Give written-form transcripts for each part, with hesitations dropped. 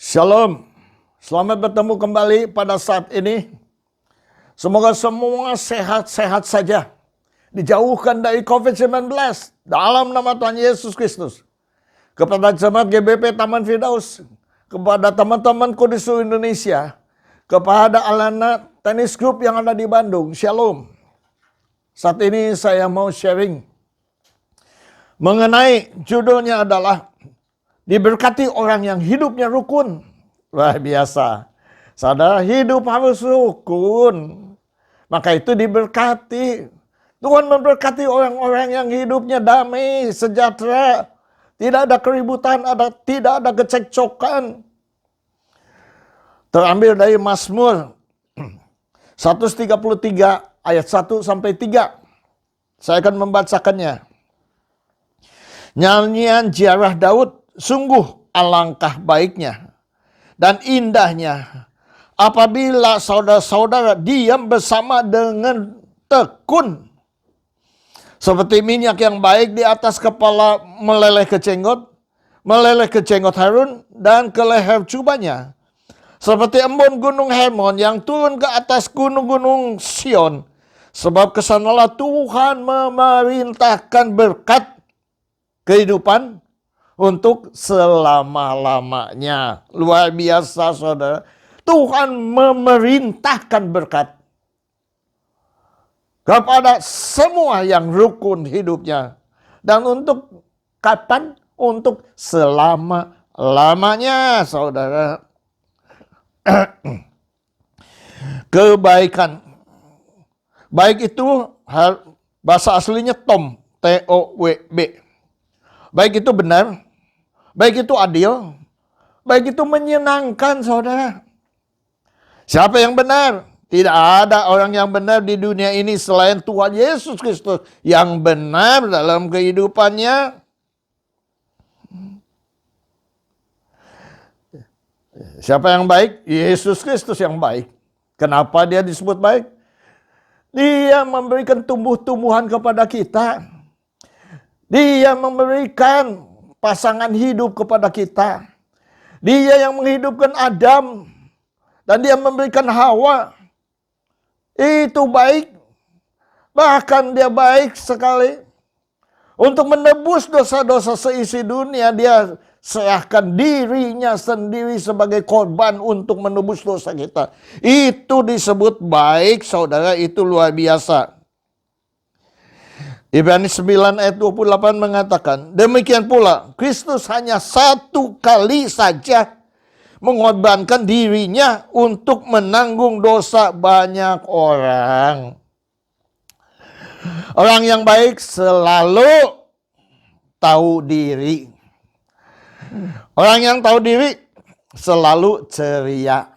Shalom, selamat bertemu kembali pada saat ini. Semoga semua sehat-sehat saja. Dijauhkan dari COVID-19 dalam nama Tuhan Yesus Kristus. Kepada jemaat GBP Taman Firdaus, kepada teman-temanku di seluruh Indonesia, kepada Alana Tenis Group yang ada di Bandung, Shalom. Saat ini saya mau sharing mengenai judulnya adalah diberkati orang yang hidupnya rukun. Wah, biasa. Saudara, hidup harus rukun. Maka itu diberkati. Tuhan memberkati orang-orang yang hidupnya damai, sejahtera. Tidak ada keributan, tidak ada kecekcokan. Terambil dari Mazmur 133 ayat 1 sampai 3. Saya akan membacakannya. Nyanyian ziarah Daud, sungguh alangkah baiknya dan indahnya apabila saudara-saudara diam bersama dengan tekun. Seperti minyak yang baik di atas kepala meleleh ke jenggot Harun dan ke leher jubahnya. Seperti embun gunung Hermon yang turun ke atas gunung-gunung Sion. Sebab kesanalah Tuhan memerintahkan berkat kehidupan untuk selama-lamanya. Luar biasa, saudara. Tuhan memerintahkan berkat kepada semua yang rukun hidupnya. Dan untuk kapan? Untuk selama-lamanya, saudara. Kebaikan. Baik itu bahasa aslinya Tom, T-O-W-B. Baik itu benar, baik itu adil, baik itu menyenangkan, saudara. Siapa yang benar? Tidak ada orang yang benar di dunia ini selain Tuhan Yesus Kristus yang benar dalam kehidupannya. Siapa yang baik? Yesus Kristus yang baik. Kenapa dia disebut baik? Dia memberikan tumbuh-tumbuhan kepada kita. Dia memberikan pasangan hidup kepada kita. Dia yang menghidupkan Adam. Dan dia memberikan Hawa. Itu baik. Bahkan dia baik sekali. Untuk menebus dosa-dosa seisi dunia, dia serahkan dirinya sendiri sebagai korban untuk menebus dosa kita. Itu disebut baik, saudara. Itu luar biasa. Ibrani 9 ayat 28 mengatakan, demikian pula Kristus hanya satu kali saja mengorbankan dirinya untuk menanggung dosa banyak orang. Orang yang baik selalu tahu diri. Orang yang tahu diri selalu ceria.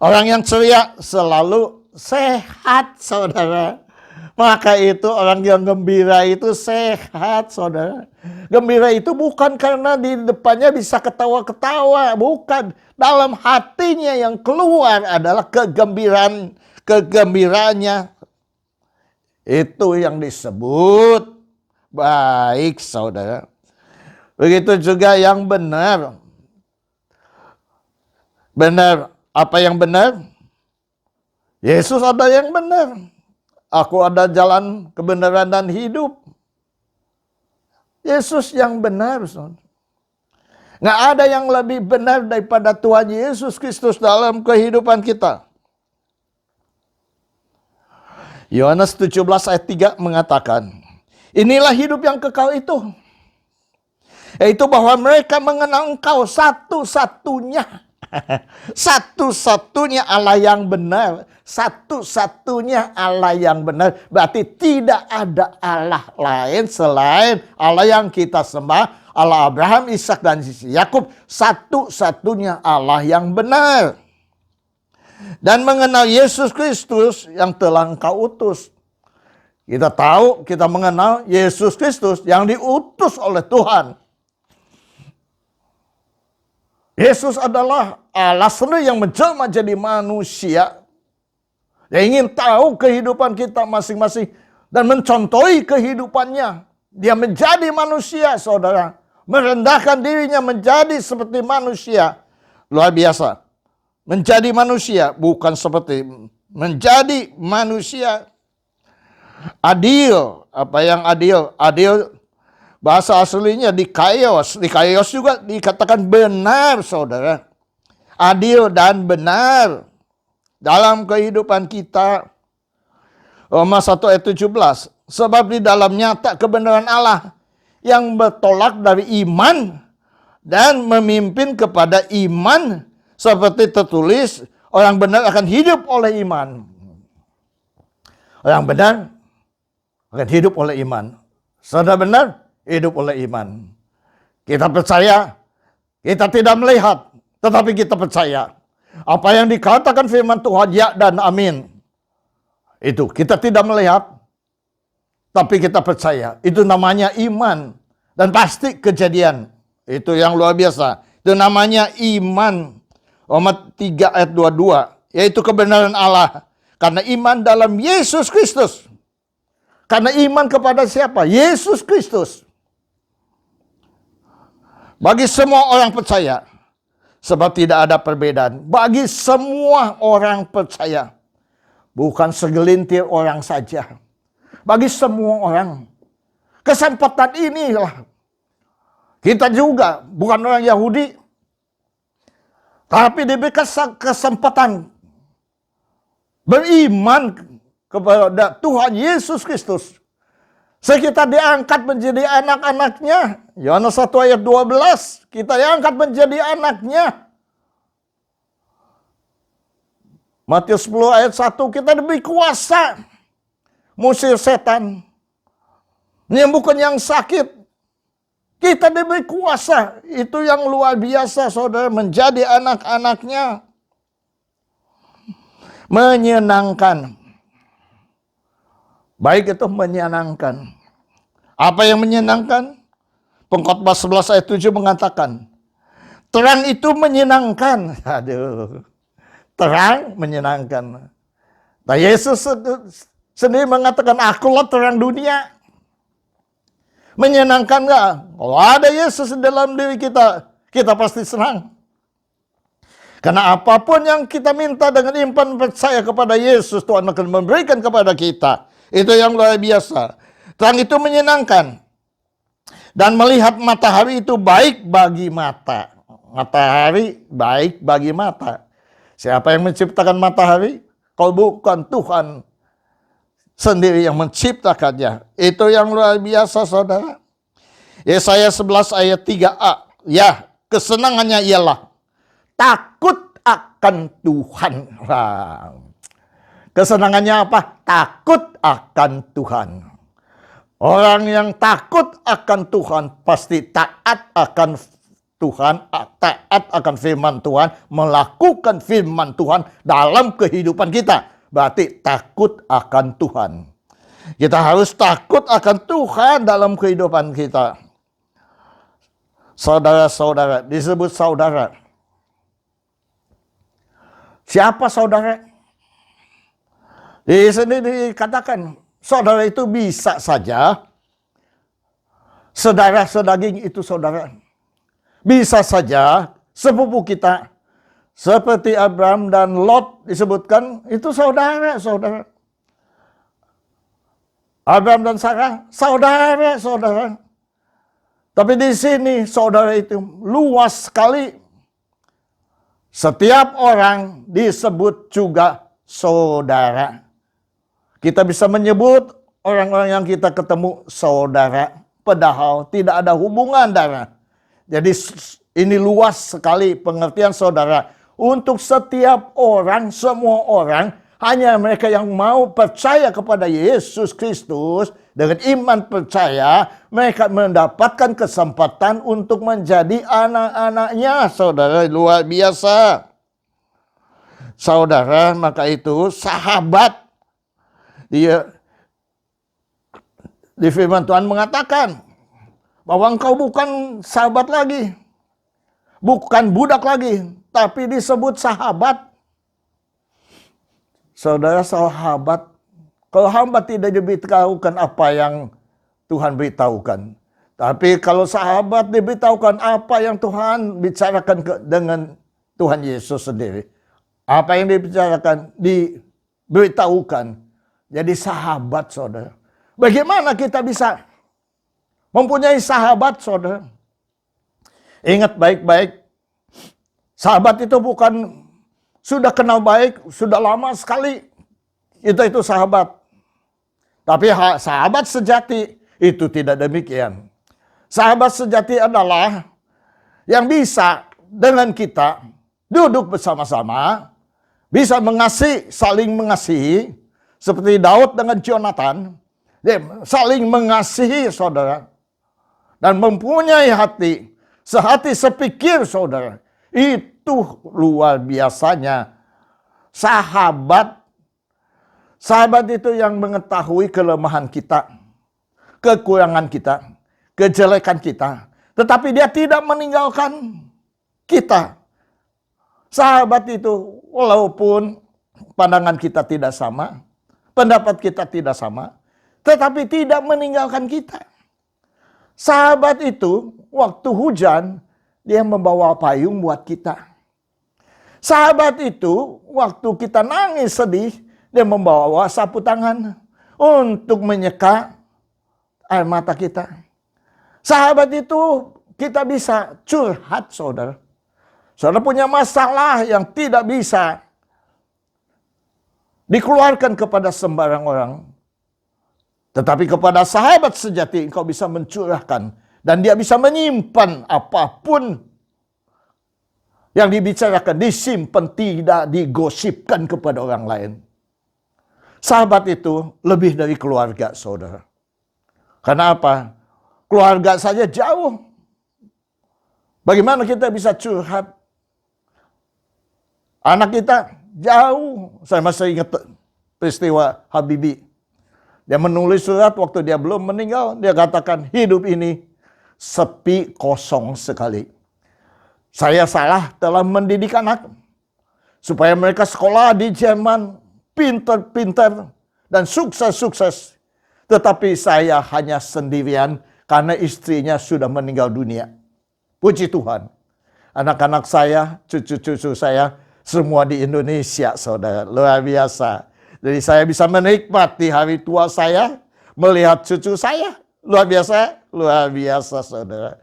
Orang yang ceria selalu sehat, saudara. Maka itu orang yang gembira itu sehat, saudara. Gembira itu bukan karena di depannya bisa ketawa-ketawa. Bukan. Dalam hatinya yang keluar adalah kegembiraannya. Itu yang disebut baik, saudara. Begitu juga yang benar. Benar. Apa yang benar? Yesus ada yang benar. Aku ada jalan kebenaran dan hidup. Yesus yang benar. Nggak ada yang lebih benar daripada Tuhan Yesus Kristus dalam kehidupan kita. Yohanes 17 ayat 3 mengatakan, inilah hidup yang kekal itu. Yaitu bahwa mereka mengenal Engkau satu-satunya. Satu-satunya Allah yang benar. Satu-satunya Allah yang benar. Berarti tidak ada Allah lain selain Allah yang kita sembah. Allah Abraham, Ishak dan Yakub. Satu-satunya Allah yang benar. Dan mengenal Yesus Kristus yang telah Engkau utus. Kita tahu, kita mengenal Yesus Kristus yang diutus oleh Tuhan. Yesus adalah Allah sendiri yang menjelma jadi manusia. Yang ingin tahu kehidupan kita masing-masing. Dan mencontohi kehidupannya. Dia menjadi manusia, saudara. Merendahkan dirinya menjadi seperti manusia. Luar biasa. Menjadi manusia, bukan seperti menjadi manusia. Adil. Apa yang adil? Adil bahasa aslinya dikaios. Dikaios juga dikatakan benar, saudara. Adil dan benar dalam kehidupan kita. Roma 1 ayat 17. Sebab di dalam nyata kebenaran Allah yang bertolak dari iman dan memimpin kepada iman, seperti tertulis, orang benar akan hidup oleh iman. Orang benar akan hidup oleh iman. Saudara benar, hidup oleh iman. Kita percaya, kita tidak melihat, tetapi kita percaya. Apa yang dikatakan firman Tuhan, ya dan amin. Itu, kita tidak melihat, tapi kita percaya. Itu namanya iman. Dan pasti kejadian. Itu yang luar biasa. Itu namanya iman. Roma 3 ayat 22. Yaitu kebenaran Allah. Karena iman dalam Yesus Kristus. Karena iman kepada siapa? Yesus Kristus. Bagi semua orang percaya. Sebab tidak ada perbedaan. Bagi semua orang percaya. Bukan segelintir orang saja. Bagi semua orang. Kesempatan inilah. Kita juga bukan orang Yahudi. Tapi diberi kesempatan beriman kepada Tuhan Yesus Kristus. Kita diangkat menjadi anak-anaknya. Yohanes 1 ayat 12. Kita diangkat menjadi anaknya. Matius 10 ayat 1. Kita diberi kuasa. Musir setan. Menyembuhkan yang sakit. Kita diberi kuasa. Itu yang luar biasa, saudara. Menjadi anak-anaknya. Menyenangkan. Baik itu menyenangkan. Apa yang menyenangkan? Pengkhotbah 11 ayat 7 mengatakan. Terang itu menyenangkan. Aduh. Terang menyenangkan. Nah, Yesus sendiri mengatakan, akulah terang dunia. Menyenangkan gak? Kalau ada Yesus dalam diri kita, kita pasti senang. Karena apapun yang kita minta dengan iman percaya kepada Yesus, Tuhan akan memberikan kepada kita. Itu yang luar biasa. Terang itu menyenangkan. Dan melihat matahari itu baik bagi mata. Matahari baik bagi mata. Siapa yang menciptakan matahari? Kalau bukan Tuhan sendiri yang menciptakannya. Itu yang luar biasa, saudara. Yesaya 11 ayat 3a. Ya, kesenangannya ialah takut akan Tuhan. Kesenangannya apa? Takut akan Tuhan. Orang yang takut akan Tuhan pasti taat akan Tuhan, taat akan firman Tuhan, melakukan firman Tuhan dalam kehidupan kita. Berarti takut akan Tuhan. Kita harus takut akan Tuhan dalam kehidupan kita. Saudara-saudara, disebut saudara. Siapa saudara? Di sini dikatakan, saudara itu bisa saja. Saudara sedaging itu saudara. Bisa saja sepupu kita. Seperti Abraham dan Lot disebutkan, itu saudara-saudara. Abraham dan Sarah, saudara-saudara. Tapi di sini saudara itu luas sekali. Setiap orang disebut juga saudara. Kita bisa menyebut orang-orang yang kita ketemu saudara. Padahal tidak ada hubungan darah. Jadi ini luas sekali pengertian saudara. Untuk setiap orang, semua orang, hanya mereka yang mau percaya kepada Yesus Kristus, dengan iman percaya, mereka mendapatkan kesempatan untuk menjadi anak-anaknya. Saudara, luar biasa. Saudara, maka itu sahabat. Dia di firman Tuhan mengatakan bahwa engkau bukan sahabat lagi. Bukan budak lagi, tapi disebut sahabat. Saudara, sahabat. Kalau hamba tidak diberitahukan apa yang Tuhan beritahukan. Tapi kalau sahabat diberitahukan apa yang Tuhan bicarakan dengan Tuhan Yesus sendiri. Apa yang dibicarakan, diberitahukan. Jadi sahabat, saudara. Bagaimana kita bisa mempunyai sahabat, saudara? Ingat baik-baik. Sahabat itu bukan sudah kenal baik, sudah lama sekali. Itu sahabat. Tapi sahabat sejati itu tidak demikian. Sahabat sejati adalah yang bisa dengan kita duduk bersama-sama, bisa mengasihi, saling mengasihi, seperti Daud dengan Jonathan, dia saling mengasihi, saudara, dan mempunyai hati, sehati sepikir, saudara. Itu luar biasanya sahabat. Sahabat itu yang mengetahui kelemahan kita, kekurangan kita, kejelekan kita, tetapi dia tidak meninggalkan kita. Sahabat itu walaupun pandangan kita tidak sama, pendapat kita tidak sama, tetapi tidak meninggalkan kita. Sahabat itu waktu hujan dia membawa payung buat kita. Sahabat itu waktu kita nangis sedih, dia membawa sapu tangan untuk menyeka air mata kita. Sahabat itu kita bisa curhat, saudara. Saudara punya masalah yang tidak bisa dikeluarkan kepada sembarang orang. Tetapi kepada sahabat sejati engkau bisa mencurahkan. Dan dia bisa menyimpan apapun yang dibicarakan. Disimpan, tidak digosipkan kepada orang lain. Sahabat itu lebih dari keluarga, saudara. Karena apa? Keluarga saja jauh. Bagaimana kita bisa curhat? Anak kita jauh. Saya masih ingat peristiwa Habibie. Dia menulis surat waktu dia belum meninggal. Dia katakan, hidup ini sepi, kosong sekali. Saya salah dalam mendidik anak. Supaya mereka sekolah di Jerman. Pintar-pintar dan sukses-sukses. Tetapi saya hanya sendirian karena istrinya sudah meninggal dunia. Puji Tuhan. Anak-anak saya, cucu-cucu saya, semua di Indonesia, saudara. Luar biasa. Jadi saya bisa menikmati hari tua saya, melihat cucu saya. Luar biasa, saudara.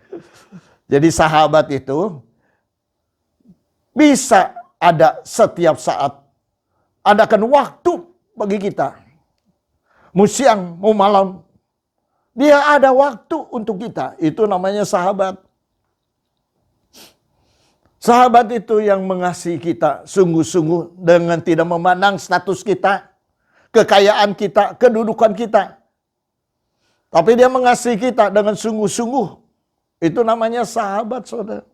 Jadi sahabat itu bisa ada setiap saat. Adakan waktu bagi kita. Mau siang, mau malam. Dia ada waktu untuk kita. Itu namanya sahabat. Sahabat itu yang mengasihi kita sungguh-sungguh dengan tidak memandang status kita, kekayaan kita, kedudukan kita. Tapi dia mengasihi kita dengan sungguh-sungguh. Itu namanya sahabat, saudara.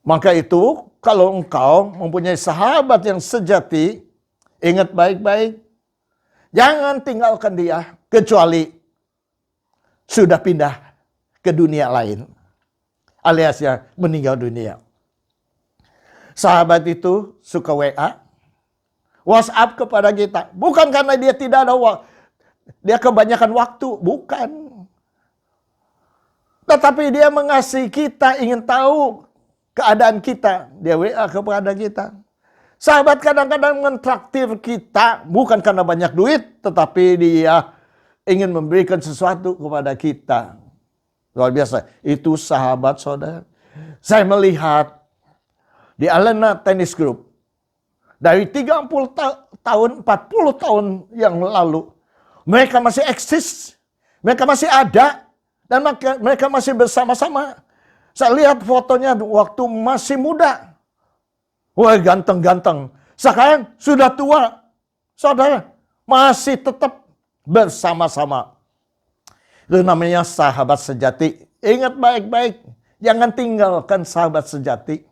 Maka itu, kalau engkau mempunyai sahabat yang sejati, ingat baik-baik, jangan tinggalkan dia, kecuali sudah pindah ke dunia lain. Alias ya, meninggal dunia. Sahabat itu suka WA, WhatsApp kepada kita. Bukan karena dia tidak ada dia kebanyakan waktu, bukan. Tetapi dia mengasihi kita, ingin tahu keadaan kita, dia WA kepada kita. Sahabat kadang-kadang mentraktir kita, bukan karena banyak duit, tetapi dia ingin memberikan sesuatu kepada kita. Luar biasa, itu sahabat, saudara. Saya melihat di Alena Tennis Group, dari 30 tahun, 40 tahun yang lalu, mereka masih eksis, mereka masih ada, dan mereka masih bersama-sama. Saya lihat fotonya waktu masih muda. Wah, ganteng-ganteng. Sekarang sudah tua. Saudara, masih tetap bersama-sama. Itu namanya sahabat sejati. Ingat baik-baik. Jangan tinggalkan sahabat sejati.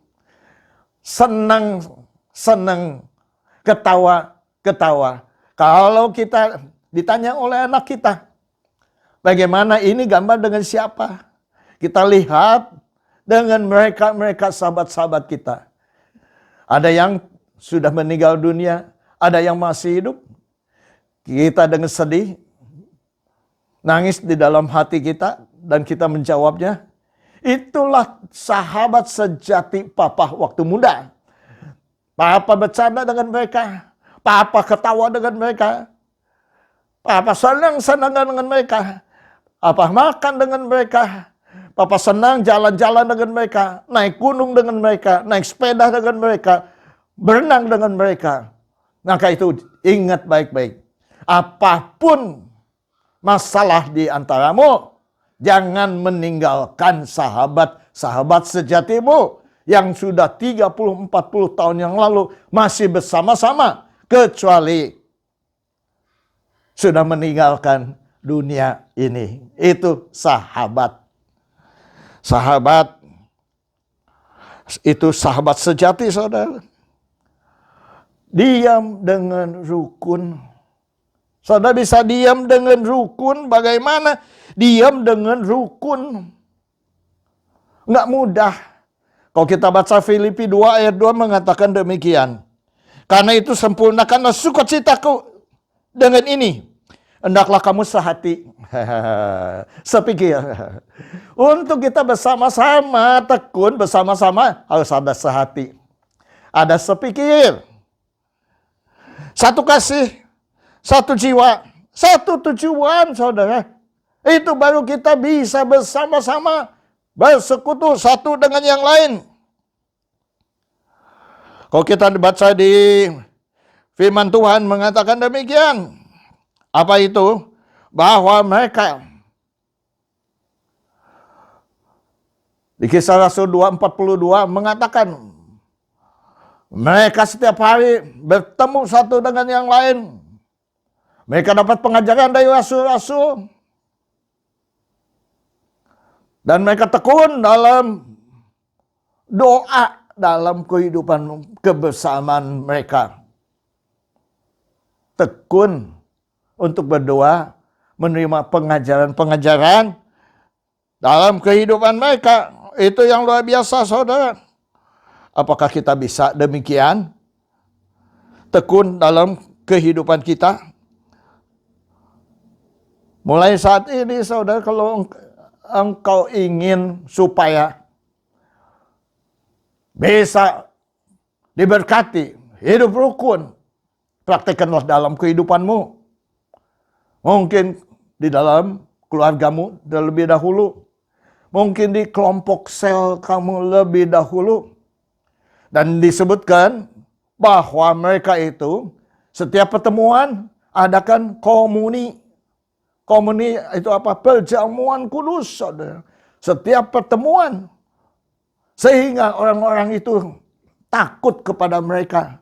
Senang, ketawa. Kalau kita ditanya oleh anak kita, bagaimana ini gambar dengan siapa? Kita lihat dengan mereka sahabat-sahabat kita. Ada yang sudah meninggal dunia, ada yang masih hidup. Kita dengan sedih, nangis di dalam hati kita, dan kita menjawabnya, Itulah sahabat sejati Papa waktu muda. Papa bercanda dengan mereka. Papa ketawa dengan mereka. Papa senang-senang dengan mereka. Papa makan dengan mereka. Papa senang jalan-jalan dengan mereka. Naik gunung dengan mereka. Naik sepeda dengan mereka. Berenang dengan mereka. Maka itu ingat baik-baik. Apapun masalah di antaramu, jangan meninggalkan sahabat-sahabat sejatimu yang sudah 30-40 tahun yang lalu masih bersama-sama, kecuali sudah meninggalkan dunia ini. Itu sahabat. Sahabat itu sahabat sejati, saudara. Diam dengan rukun. Saudara bisa diam dengan rukun. Bagaimana diam dengan rukun? Nggak mudah. Kalau kita baca Filipi 2 ayat 2 mengatakan demikian. Karena itu sempurnakanlah sukacitaku dengan ini. Hendaklah kamu sehati. Sepikir. Untuk kita bersama-sama tekun, bersama-sama harus ada sehati. Ada sepikir. Satu kasih, satu jiwa, satu tujuan, saudara. Itu baru kita bisa bersama-sama bersekutu satu dengan yang lain. Kalau kita baca di firman Tuhan mengatakan demikian. Apa itu? Bahwa mereka di Kisah Rasul 2:42 mengatakan mereka setiap hari bertemu satu dengan yang lain. Mereka dapat pengajaran dari rasul-rasul. Dan mereka tekun dalam doa dalam kehidupan kebersamaan mereka. Tekun untuk berdoa, menerima pengajaran-pengajaran dalam kehidupan mereka. Itu yang luar biasa, saudara. Apakah kita bisa demikian? Tekun dalam kehidupan kita? Mulai saat ini, saudara, kalau engkau ingin supaya bisa diberkati, hidup rukun, praktekkanlah dalam kehidupanmu. Mungkin di dalam keluargamu terlebih dahulu. Mungkin di kelompok sel kamu lebih dahulu. Dan disebutkan bahwa mereka itu setiap pertemuan adakan komuni. Komuni itu apa? Perjamuan kudus, saudara. Setiap pertemuan. Sehingga orang-orang itu takut kepada mereka.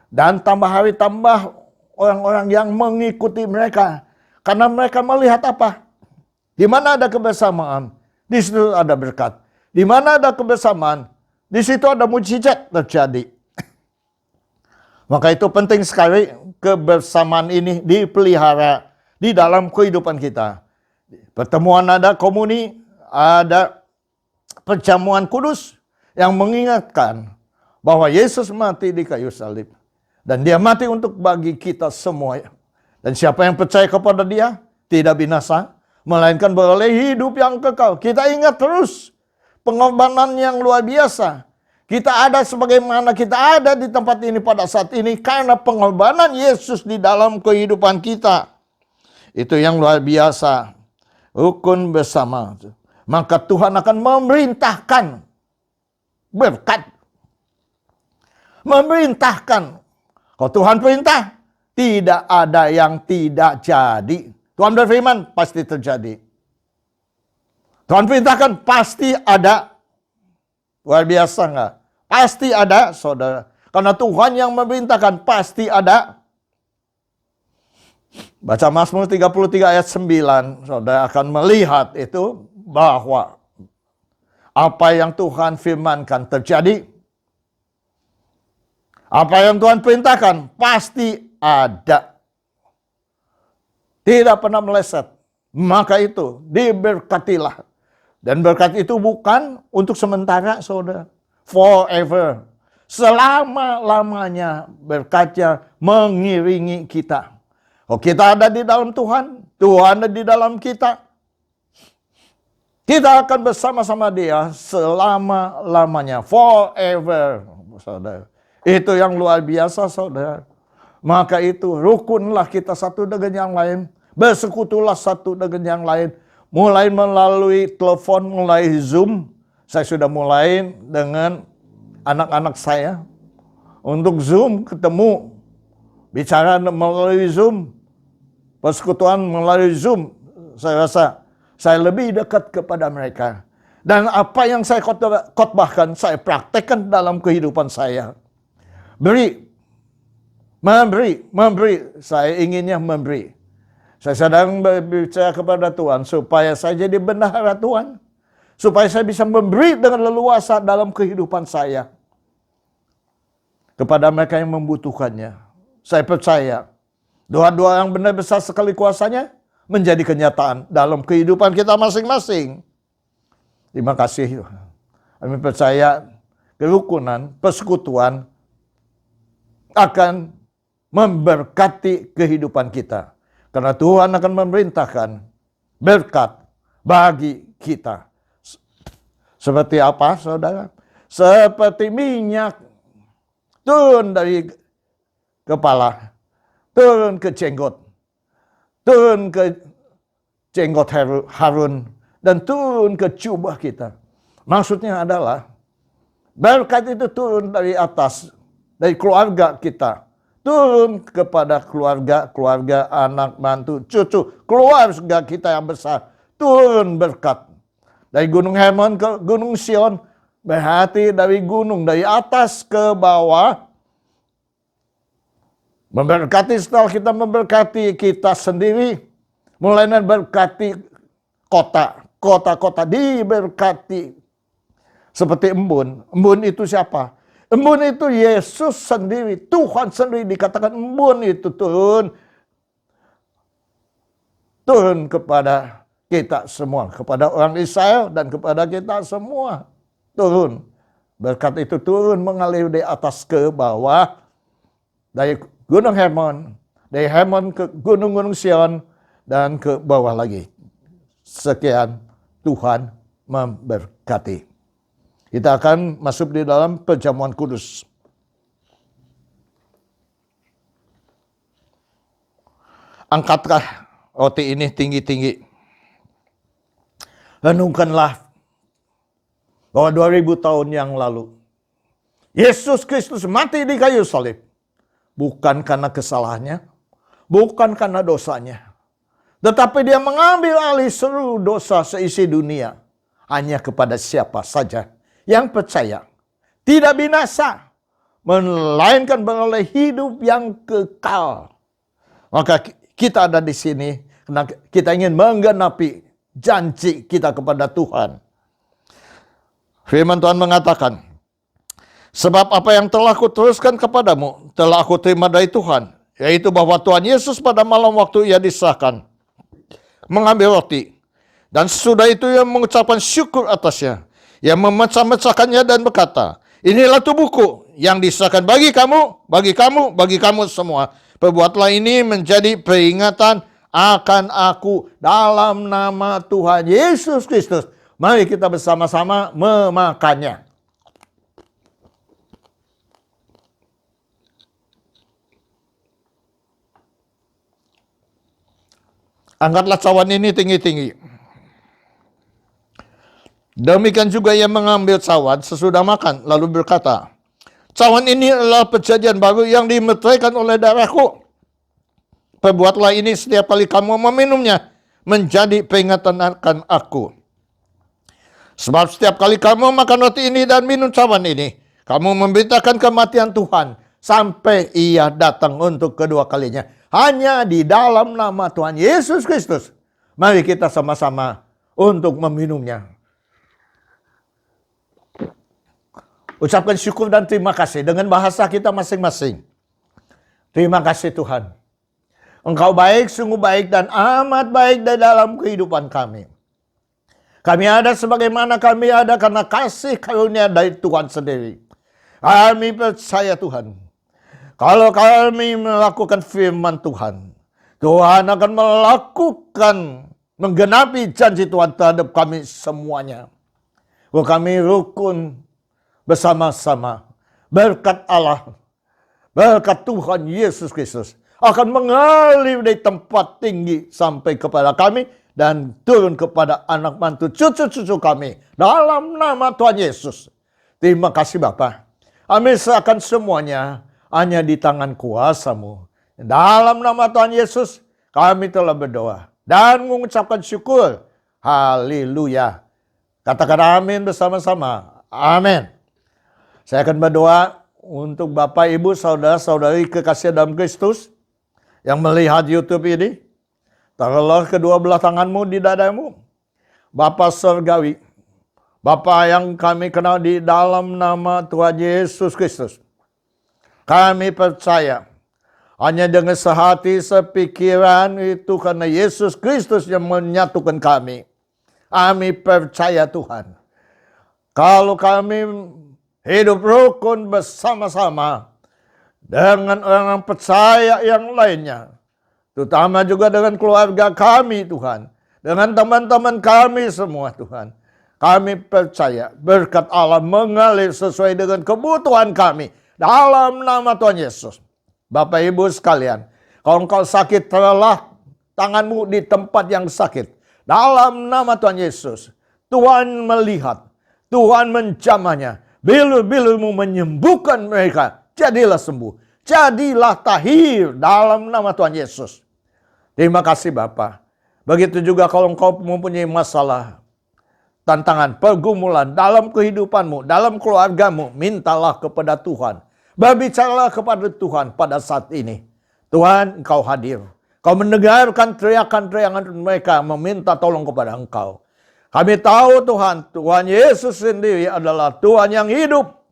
Dan tambah hari tambah orang-orang yang mengikuti mereka. Karena mereka melihat apa? Di mana ada kebersamaan, di situ ada berkat. Di mana ada kebersamaan, di situ ada mujizat terjadi. Maka itu penting sekali kebersamaan ini dipelihara di dalam kehidupan kita. Pertemuan ada komuni, ada perjamuan kudus yang mengingatkan bahwa Yesus mati di kayu salib. Dan dia mati untuk bagi kita semua. Dan siapa yang percaya kepada dia tidak binasa, melainkan beroleh hidup yang kekal. Kita ingat terus pengorbanan yang luar biasa. Kita ada sebagaimana kita ada di tempat ini pada saat ini karena pengorbanan Yesus di dalam kehidupan kita. Itu yang luar biasa. Rukun bersama. Maka Tuhan akan memerintahkan berkat. Memerintahkan. Kalau Tuhan perintah, tidak ada yang tidak jadi. Tuhan berfirman, pasti terjadi. Tuhan perintahkan, pasti ada. Luar biasa enggak? Pasti ada, saudara. Karena Tuhan yang memerintahkan, pasti ada. Baca Mazmur 33 ayat 9, saudara akan melihat itu bahwa apa yang Tuhan firmankan terjadi. Apa yang Tuhan perintahkan, pasti ada. Tidak pernah meleset. Maka itu diberkatilah. Dan berkat itu bukan untuk sementara, saudara. Forever. Selama-lamanya berkatnya mengiringi kita. Oh, kita ada di dalam Tuhan. Tuhan ada di dalam kita. Kita akan bersama-sama dia selama-lamanya. Forever. Saudara. Itu yang luar biasa, saudara. Maka itu rukunlah kita satu dengan yang lain. Bersekutulah satu dengan yang lain. Mulai melalui telepon, mulai Zoom. Saya sudah mulai dengan anak-anak saya. Untuk Zoom ketemu. Bicara melalui Zoom. Persekutuan melalui Zoom. Saya rasa saya lebih dekat kepada mereka. Dan apa yang saya khotbahkan, saya praktekkan dalam kehidupan saya. Memberi. Saya inginnya memberi. Saya sedang berbicara kepada Tuhan supaya saya jadi bendahara Tuhan. Supaya saya bisa memberi dengan leluasa dalam kehidupan saya. Kepada mereka yang membutuhkannya. Saya percaya. Doa-doa yang benar besar sekali kuasanya menjadi kenyataan dalam kehidupan kita masing-masing. Terima kasih. Kami percaya kerukunan, persekutuan akan memberkati kehidupan kita. Karena Tuhan akan memerintahkan berkat bagi kita. Seperti apa, saudara? Seperti minyak turun dari kepala, turun ke jenggot. Turun ke jenggot Harun dan turun ke jubah kita. Maksudnya adalah berkat itu turun dari atas, dari keluarga kita. Turun kepada keluarga, anak, mantu, cucu, keluarga kita yang besar. Turun berkat. Dari Gunung Hermon ke Gunung Sion, berarti dari gunung, dari atas ke bawah. Memberkati setelah kita memberkati kita sendiri. Mulai berkati kota-kota diberkati. Seperti embun. Embun itu siapa? Embun itu Yesus sendiri. Tuhan sendiri dikatakan embun itu turun. Turun kepada kita semua. Kepada orang Israel dan kepada kita semua. Turun. Berkat itu turun mengalir dari atas ke bawah. Dari Gunung Hermon, dari Hermon ke Gunung-Gunung Sion, dan ke bawah lagi. Sekian, Tuhan memberkati. Kita akan masuk di dalam perjamuan kudus. Angkatlah roti ini tinggi-tinggi. Renungkanlah bahwa 2000 tahun yang lalu, Yesus Kristus mati di kayu salib. Bukan karena kesalahannya, bukan karena dosanya. Tetapi dia mengambil alih seluruh dosa seisi dunia. Hanya kepada siapa saja yang percaya. Tidak binasa, melainkan beroleh hidup yang kekal. Maka kita ada di sini karena kita ingin menggenapi janji kita kepada Tuhan. Firman Tuhan mengatakan, sebab apa yang telah kuteruskan kepadamu, telah aku terima dari Tuhan. Yaitu bahwa Tuhan Yesus pada malam waktu ia disahkan, mengambil roti. Dan sesudah itu ia mengucapkan syukur atasnya. Ia memecah-mecahkannya dan berkata, inilah tubuhku yang disahkan bagi kamu semua. Perbuatlah ini menjadi peringatan akan aku dalam nama Tuhan Yesus Kristus. Mari kita bersama-sama memakannya. Angkatlah cawan ini tinggi-tinggi. Demikian juga ia mengambil cawan sesudah makan, lalu berkata, cawan ini adalah perjanjian baru yang dimeteraikan oleh darahku. Perbuatlah ini setiap kali kamu meminumnya, menjadi peringatan akan aku. Sebab setiap kali kamu makan roti ini dan minum cawan ini, kamu memberitakan kematian Tuhan sampai ia datang untuk kedua kalinya. Hanya di dalam nama Tuhan Yesus Kristus. Mari kita sama-sama untuk meminumnya. Ucapkan syukur dan terima kasih dengan bahasa kita masing-masing. Terima kasih Tuhan. Engkau baik, sungguh baik dan amat baik di dalam kehidupan kami. Kami ada sebagaimana kami ada karena kasih karunia dari Tuhan sendiri. Kami percaya Tuhan. Kalau kami melakukan firman Tuhan, Tuhan akan melakukan menggenapi janji Tuhan terhadap kami semuanya. Kami rukun bersama-sama. Berkat Allah, berkat Tuhan Yesus Kristus akan mengalir dari tempat tinggi sampai kepada kami dan turun kepada anak mantu cucu-cucu kami dalam nama Tuhan Yesus. Terima kasih Bapa. Kami serahkan semuanya hanya di tangan kuasa-Mu. Dalam nama Tuhan Yesus kami telah berdoa dan mengucapkan syukur. Haleluya. Katakan amin bersama-sama. Amin. Saya akan berdoa untuk Bapak, Ibu, Saudara-saudari kekasih dalam Kristus yang melihat YouTube ini. Taruhlah kedua belah tanganmu di dadamu. Bapa Surgawi, Bapa yang kami kenal di dalam nama Tuhan Yesus Kristus. Kami percaya hanya dengan sehati sepikiran itu karena Yesus Kristus yang menyatukan kami. Kami percaya Tuhan. Kalau kami hidup rukun bersama-sama dengan orang percaya yang lainnya, terutama juga dengan keluarga kami Tuhan, dengan teman-teman kami semua Tuhan. Kami percaya berkat Allah mengalir sesuai dengan kebutuhan kami dalam nama Tuhan Yesus. Bapak Ibu sekalian, kalau engkau sakit, taruhlah tanganmu di tempat yang sakit. Dalam nama Tuhan Yesus, Tuhan melihat, Tuhan menjamahnya. Bilu-bilumu menyembuhkan mereka. Jadilah sembuh. Jadilah tahir dalam nama Tuhan Yesus. Terima kasih Bapa. Begitu juga kalau engkau mempunyai masalah, tantangan, pergumulan dalam kehidupanmu, dalam keluargamu, mintalah kepada Tuhan. Berbicaralah kepada Tuhan pada saat ini. Tuhan, Engkau hadir. Kau mendengarkan teriakan-teriakan mereka meminta tolong kepada Engkau. Kami tahu Tuhan, Tuhan Yesus sendiri adalah Tuhan yang hidup.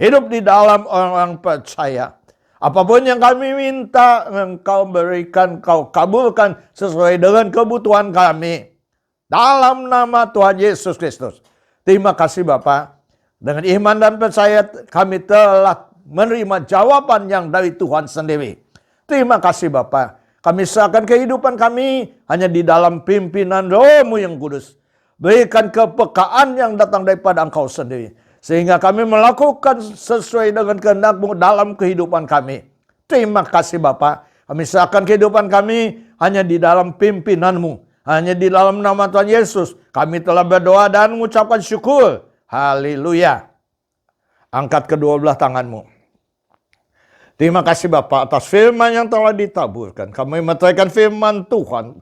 Hidup di dalam orang-orang percaya. Apapun yang kami minta, Engkau berikan, Engkau kabulkan sesuai dengan kebutuhan kami. Dalam nama Tuhan Yesus Kristus. Terima kasih Bapa. Dengan iman dan percaya kami telah menerima jawaban yang dari Tuhan sendiri. Terima kasih Bapa. Kami serahkan kehidupan kami hanya di dalam pimpinan Roh-Mu yang kudus. Berikan kepekaan yang datang daripada Engkau sendiri. Sehingga kami melakukan sesuai dengan kehendak-Mu dalam kehidupan kami. Terima kasih Bapa. Kami serahkan kehidupan kami hanya di dalam pimpinan-Mu. Hanya di dalam nama Tuhan Yesus. Kami telah berdoa dan mengucapkan syukur. Haleluya. Angkat kedua belah tanganmu. Terima kasih Bapa atas firman yang telah ditaburkan. Kami memeteraikan firman Tuhan.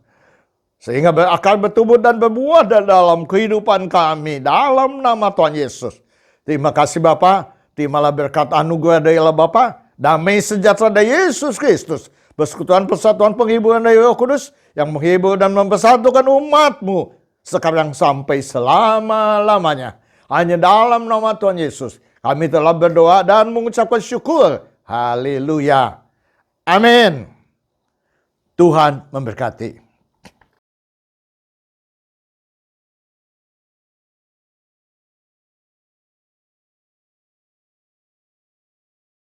Sehingga berakar, bertumbuh dan berbuah dalam kehidupan kami. Dalam nama Tuhan Yesus. Terima kasih Bapa. Terimalah berkat anugerah dari Allah Bapa. Damai sejahtera dari Yesus Kristus. Persekutuan persatuan penghiburan dari Roh Kudus. Yang menghibur dan mempersatukan umat-Mu. Sekarang sampai selama-lamanya. Hanya dalam nama Tuhan Yesus. Kami telah berdoa dan mengucapkan syukur. Haleluya. Amin. Tuhan memberkati.